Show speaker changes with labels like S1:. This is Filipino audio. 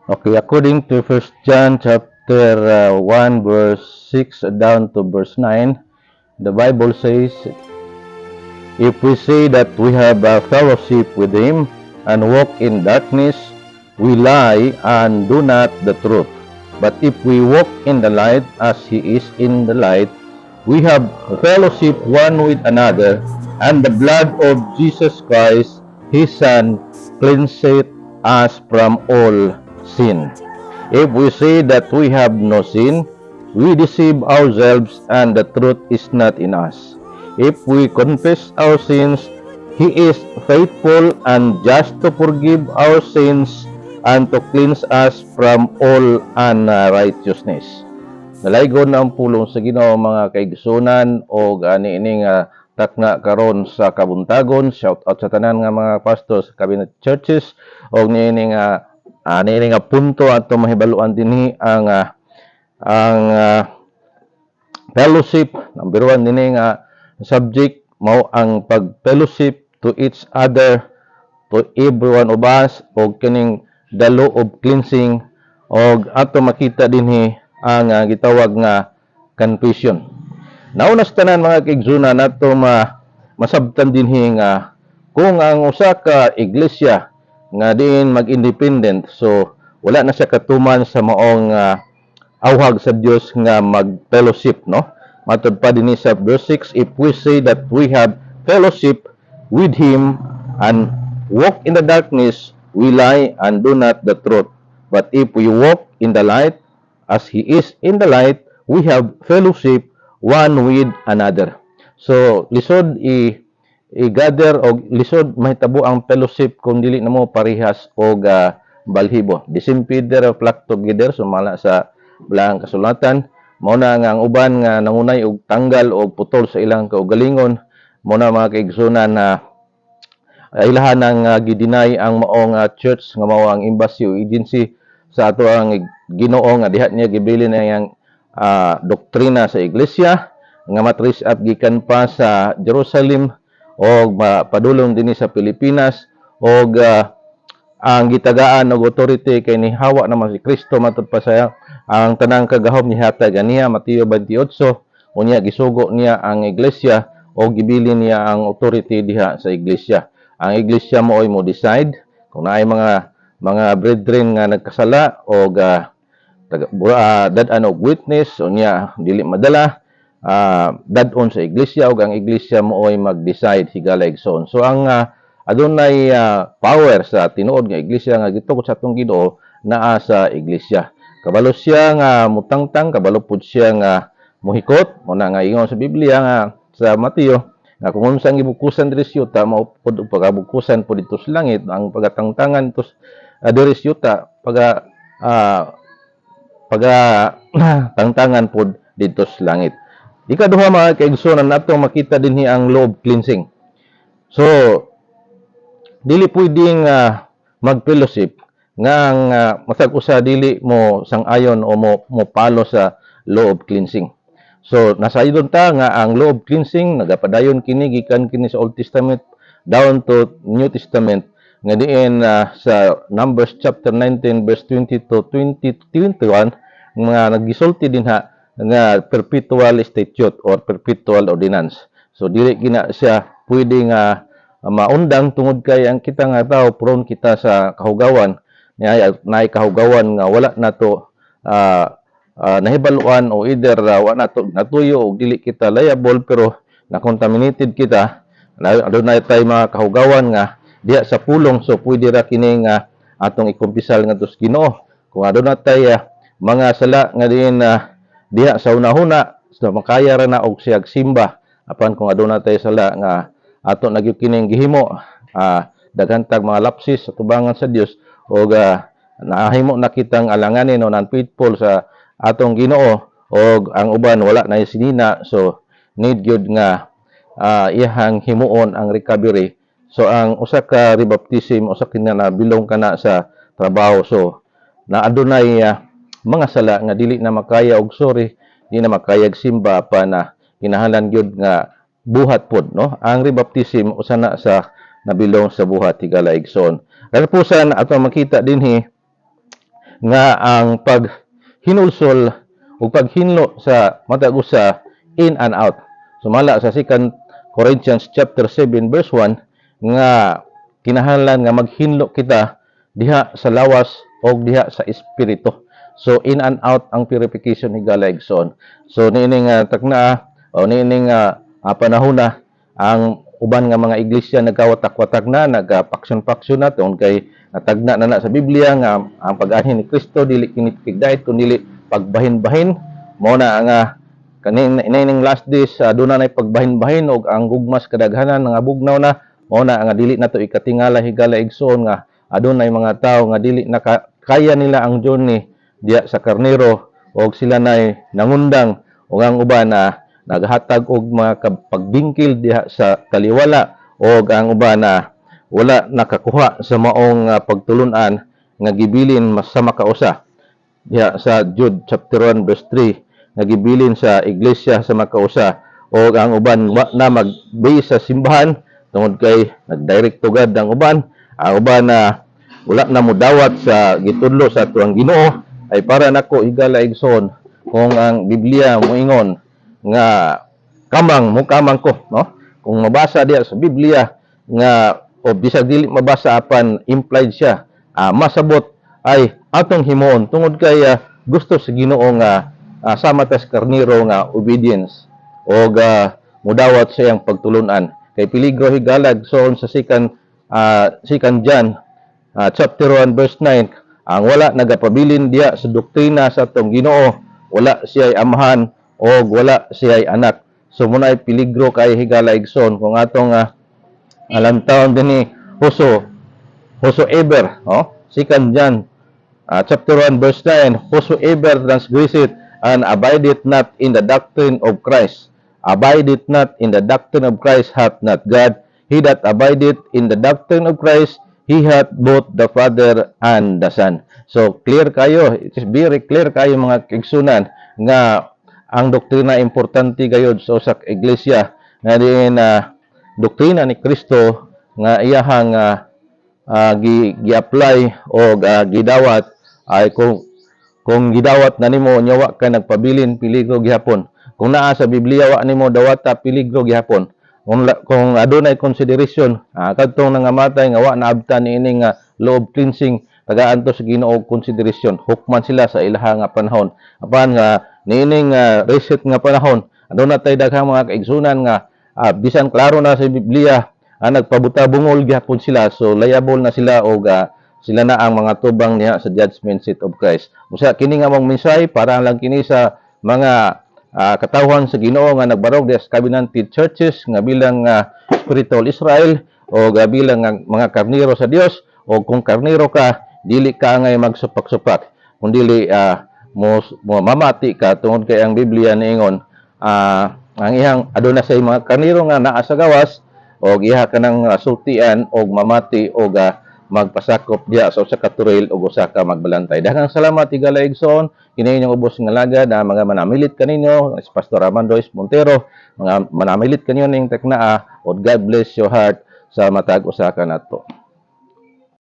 S1: Okay, according to First John chapter 1 verse 6 down to verse 9, the Bible says, if we say that we have a fellowship with him and walk in darkness, we lie and do not the truth. But if we walk in the light as he is in the light, we have fellowship one with another, and the blood of Jesus Christ, his Son, cleanseth us from all sin. If we say that we have no sin, we deceive ourselves, and the truth is not in us. If we confess our sins, he is faithful and just to forgive our sins and to cleanse us from all unrighteousness. Nalaygon na ang pulong sa Ginoo mga kaigsunan o gani ining takna karon sa kabuntagon. Shout out sa tanan nga mga pastor sa cabinet churches o niining niining punto ato mahibaluan dinhi ang fellowship. Number 1 dinhi nga subject mao ang pag-fellowship to each other, to everyone of us, o kining the law of cleansing, o ato makita dinhi ang gitawag nga confession. Nauna sa tanan mga kaigsunan nato masabtan dinhi nga kung ang usa ka iglesia nga diin mag-independent, so wala na siya katuman sa maong awhag sa Dios nga mag-fellowship, no? Matod pa dinhi sa verse 6, if we say that we have fellowship with him and walk in the darkness, we lie and do not the truth. But if we walk in the light as he is in the light, we have fellowship one with another. So lisod i-gather o lisod mahitabo ang fellowship kung dili namo parehas og balhibo. Disimpeder flock together, sumala sa Blang Kasulatan. Mao na nga ang uban nga nangunay og tanggal o putol sa ilang kaugalingon, mao na mga kaigsunan na ilahan ang gidinay ang maong church nga mao ang embassy o agency sa ato ang Ginoo nga diha niya gibilin ang doktrina sa iglesia nga matrace up gikan pa sa Jerusalem o padulong dinhi sa Pilipinas og ang gitagaan og authority kay ni hawa naman si Kristo matud pa sa ang tanang kagahom ni hatag ganiya Mateo 28 unya gisugo niya ang iglesia o gibilin niya ang authority diha sa iglesia. Ang iglesia mo ay mo decide kung naay mga brethren nga nagkasala o dad-an og witness unya dili madala dad-on sa iglesia ug ang iglesia mo ay mag-decide higala igsoon. So ang adunay power sa tinuod nga iglesia nga gitukod sa atong Ginoo naa sa iglesia. Kabalo siya nga mutangtang, kabalo pud siya nga muhikot, mo na nga ingon sa Biblia nga sa Mateo nga kung unsang gibukusan diri sa yuta mao pud pagabukusan pud dito sa langit, ang pagatangtangan tos diri sa yuta tangtangan pud dito sa langit. Ikaduha mga kaigsunan nato makita dinhi ang law of cleansing. So dili pwedeng mag-fellowship nga matag usa dili mo sang-ayon o mo palo sa law of cleansing. So nasayod ta nga ang law of cleansing nagapadayon kini gikan kini sa Old Testament down to New Testament nga diin sa Numbers chapter 19 verse 20 to 21 nga naggisulti dinha nga perpetual statute or perpetual ordinance. So dili gina siya pwede nga maundang tungod kay ang kita nga tao prone kita sa kahugawan naay kahugawan nga wala nato nahibaluan o either wala nato natuyo o dili kita liable pero na contaminated kita adunay tay mga kahugawan nga diha sa pulong, so pwede ra kini nga atong ikumpisal nga tos Ginoo kung aduna tay mga sala nga diin diha sa una-una so makaya ra na og siyag simba apan kung aduna tay sala nga ato nagyud kining gihimo daghan tag mga lapsis sa tubangan sa Dios o nahimo na kitang alanganin o non-faithful sa atong Ginoo o ang uban wala na sinina, so need gyud nga iyang himuon ang recovery. So ang usa ka rebaptism usa kina na bilong kana sa trabaho, so na adunay mga sala nga dili na makaya og sorry, di na makaya og simba pa na kinahanglan gyud nga buhat pod, no? Ang rebaptism usa na sa nabilong sa buhat higala igsoon. Katapusan ato makita dinhi nga ang paghinulsol o paghinlo sa matag usa in and out. Sumala sa 2 Corinthians chapter 7 verse 1 nga kinahanglan nga maghinlo kita diha sa lawas o diha sa espiritu. So in and out ang purification ni Galaigsoon. So niining tagna o niining panahon na ang uban nga mga iglesia nagkawatak-watak na, nagpaksyon-paksyon na tungod kay natagna na sa Biblia nga ang pag-anhin ni Kristo dili kini pigdait kundi pagbahin-bahin. Mao na nga kaning last days aduna nay pagbahin-bahin og ang gugmas kadaghanan nga bugnaw na. Mao na nga dili nato ikatingala higala igsoon nga adunay mga tawo nga dili kaya nila ang journey diya sa karnero og sila nay nangundang og ang uban na naghatag og mga pagbingkil diha sa taliwala og ang uban na wala nakakuha sa maong pagtulunan nga gibilin mas sa makausa diha sa Jude chapter 1 verse 3 nga gibilin sa iglesia sa makausa og ang uban wa na mag-base sa simbahan tungod kay nagdirect tugad ang uban na wala na mo dawat sa gitudlo sa tuang Ginoo ay para nako higala igsoon kung ang Biblia moingon nga kamang ko no kung mabasa diya sa Biblia nga o bisag dili mabasa apan implied siya masabot ay atong himuon tungod kay gusto sa Ginoo nga sama tas karniro nga obedience o mudawat sa iyang pagtulunan kay peligro higalag soon sa second John chapter 1 verse 9 ang wala nagapabilin diya sa doktrina sa atong Ginoo wala siya'y amahan o wala siya'y anak. So muna ay peligro kay higala igsoon kung atong alantaon dinhi whosoever 2 John chapter 1 verse 9 whosoever transgresseth and abideth not in the doctrine of Christ abideth not in the doctrine of Christ hath not God. He that abideth in the doctrine of Christ he hath both the Father and the Son. So, clear kayo. It is very clear kayo mga kaigsunan nga ang doktrina importante gayod sa usa ka iglesia nga diin doktrina ni Kristo nga iyahang gi-apply o gidawat ay kung gidawat na nimo nyawa ka nagpabilin peligro gihapon. Kung naa sa Biblia wa nimo dawata peligro gihapon. Kung adunay consideration kadtong nangamatay nga wa naabtan niining law of cleansing tagaan to sa Ginoo consideration hukman sila sa ilaha nga panahon apan nga niining reset nga panahon aduna tay daghang mga kaigsunan nga bisan klaro na sa Biblia nagpabuta bungol gyapon sila so liable na sila og sila na ang mga tubang niya sa judgment seat of Christ. Usa kini nga mong mensahe para lang kini sa mga katawhan sa Ginoo nga nagbarog sa covenanted churches nga bilang spiritual Israel o bilang mga karnero sa Dios o kung karnero ka dili ka ngay magsupak-supak kung dili mo mamati ka tungod kay ang Biblia niingon ang iyang aduna say mga karnero nga naa sa gawas o iha ka ng sultian o mamati o magpasakop diya sa usa ka turil o usa ka magbalantay. Daghang salamat higala igsoon kini inyong ubos nga lagad mga manamilit kaninyo si Pastor Armando Montero mga manamilit kanyo ning teknaa o God bless your heart sa matag usa ka nato.